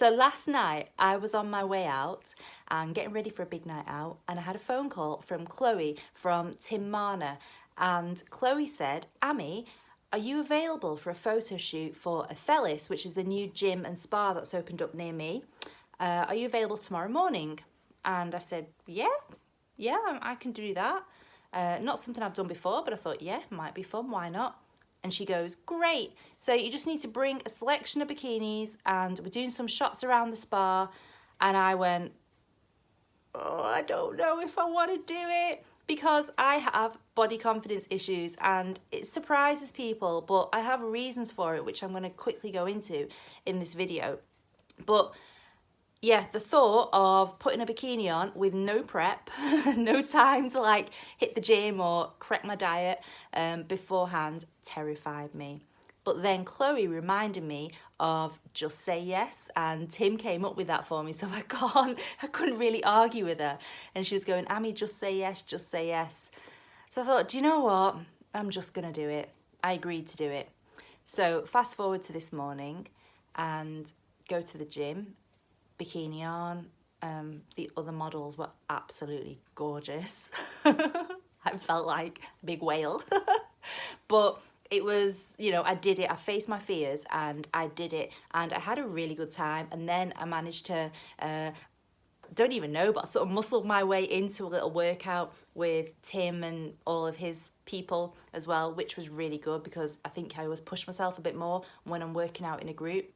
So last night I was on my way out and getting ready for a big night out, and I had a phone call from Chloe from Tim Marner, and Chloe said, Amy, are you available for a photo shoot for Aphelis, which is the new gym and spa that's opened up near me? Are you available tomorrow morning? And I said, yeah, I can do that. Not something I've done before, but I thought, yeah, might be fun, why not? And she goes, great. So you just need to bring a selection of bikinis and we're doing some shots around the spa. And I went, oh, I don't know if I want to do it because I have body confidence issues and it surprises people, but I have reasons for it, which I'm going to quickly go into in this video. But yeah, the thought of putting a bikini on with no prep, no time to like hit the gym or correct my diet beforehand terrified me. But then Chloe reminded me of Just Say Yes, and Tim came up with that for me, so I couldn't really argue with her. And she was going, Amy, just say yes, just say yes. So I thought, do you know what? I'm just gonna do it. I agreed to do it. So fast forward to this morning and go to the gym, bikini on. The other models were absolutely gorgeous. I felt like a big whale. But it was, you know, I did it. I faced my fears and I did it. And I had a really good time. And then I managed to, don't even know, but I sort of muscled my way into a little workout with Tim and all of his people as well, which was really good because I think I always push myself a bit more when I'm working out in a group.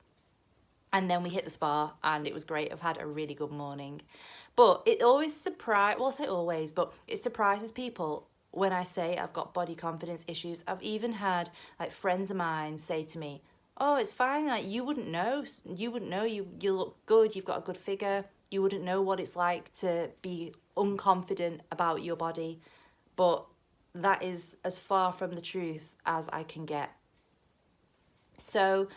And then we hit the spa and it was great. I've had a really good morning. But it always it surprises people when I say I've got body confidence issues. I've even had like friends of mine say to me, oh, it's fine, like you wouldn't know, you look good, you've got a good figure, you wouldn't know what it's like to be unconfident about your body. But that is as far from the truth as I can get. So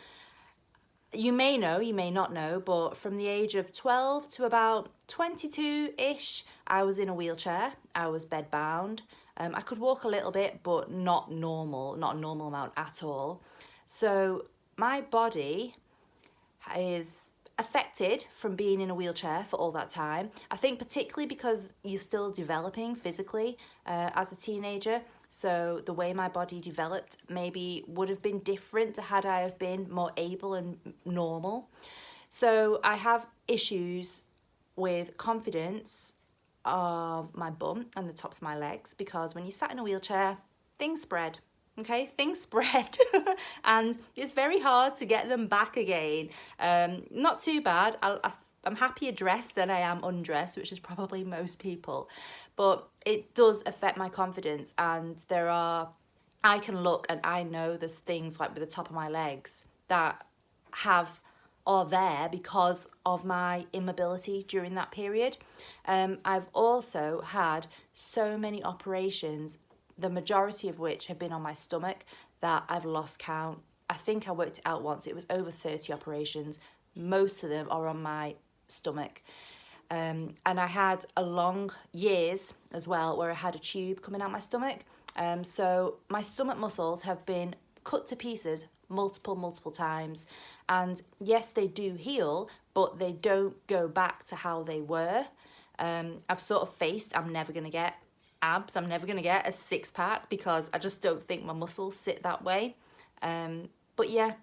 you may know, you may not know, but from the age of 12 to about 22-ish, I was in a wheelchair. I was bedbound. I could walk a little bit, but not a normal amount at all. So my body is affected from being in a wheelchair for all that time. I think particularly because you're still developing physically as a teenager. So the way my body developed maybe would have been different to had I have been more able and normal. So I have issues with confidence of my bum and the tops of my legs because when you sat in a wheelchair, things spread. Okay, things spread and it's very hard to get them back again. Not too bad. I'm happier dressed than I am undressed, which is probably most people. But it does affect my confidence, and I can look and I know there's things like with the top of my legs that are there because of my immobility during that period. I've also had so many operations, the majority of which have been on my stomach, that I've lost count. I think I worked it out once. It was over 30 operations. Most of them are on my stomach. And I had a long years as well where I had a tube coming out my stomach. So my stomach muscles have been cut to pieces multiple times. And yes, they do heal, but they don't go back to how they were. I've sort of faced, I'm never going to get abs. I'm never going to get a six pack because I just don't think my muscles sit that way. But yeah,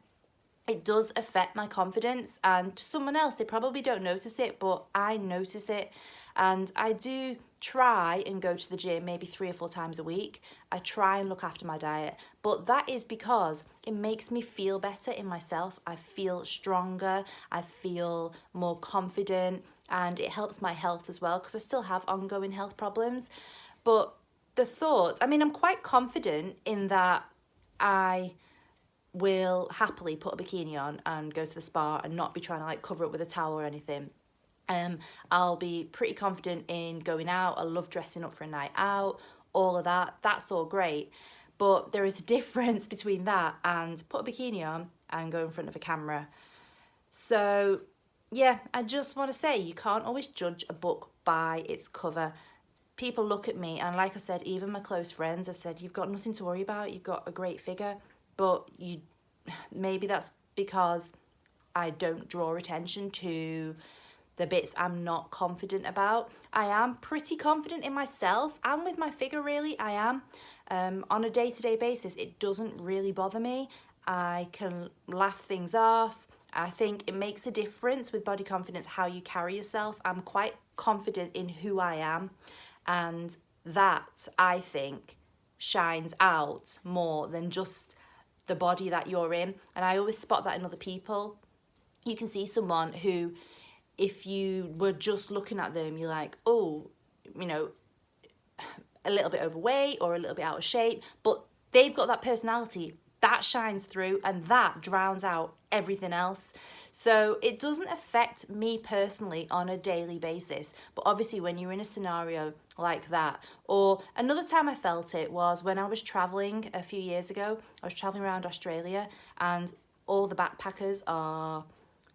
it does affect my confidence, and to someone else, they probably don't notice it, but I notice it. And I do try and go to the gym maybe 3 or 4 times a week. I try and look after my diet, but that is because it makes me feel better in myself. I feel stronger, I feel more confident, and it helps my health as well because I still have ongoing health problems. But the thought, I mean, I'm quite confident in that I will happily put a bikini on and go to the spa and not be trying to like cover it with a towel or anything. I'll be pretty confident in going out. I love dressing up for a night out, all of that. That's all great. But there is a difference between that and put a bikini on and go in front of a camera. So yeah, I just want to say you can't always judge a book by its cover. People look at me and like I said, even my close friends have said, you've got nothing to worry about. You've got a great figure. But maybe that's because I don't draw attention to the bits I'm not confident about. I am pretty confident in myself and with my figure, really. I am. On a day-to-day basis, it doesn't really bother me. I can laugh things off. I think it makes a difference with body confidence how you carry yourself. I'm quite confident in who I am, and that, I think, shines out more than just the body that you're in. And I always spot that in other people. You can see someone who, if you were just looking at them, you're like, oh, you know, a little bit overweight or a little bit out of shape, but they've got that personality that shines through, and that drowns out everything else. So it doesn't affect me personally on a daily basis, but obviously when you're in a scenario like that, or another time I felt it was when I was traveling a few years ago. I was traveling around Australia, and all the backpackers are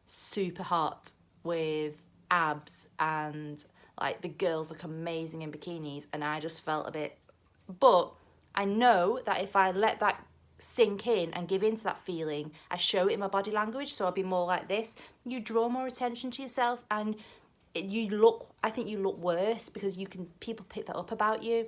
super hot with abs, and like the girls look amazing in bikinis, and I just felt a bit, but I know that if I let that sink in and give into that feeling, I show it in my body language. So I'll be more like this. You draw more attention to yourself, and I think you look worse because people pick that up about you.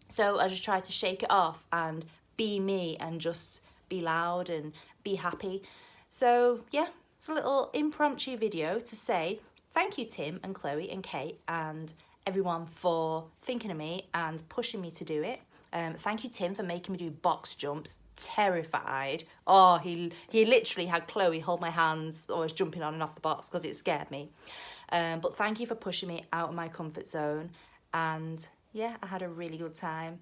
So I just try to shake it off and be me and just be loud and be happy. So yeah, it's a little impromptu video to say thank you, Tim and Chloe and Kate and everyone, for thinking of me and pushing me to do it. Thank you, Tim, for making me do box jumps. Terrified. Oh, he literally had Chloe hold my hands or was jumping on and off the box because it scared me. But thank you for pushing me out of my comfort zone. And yeah, I had a really good time.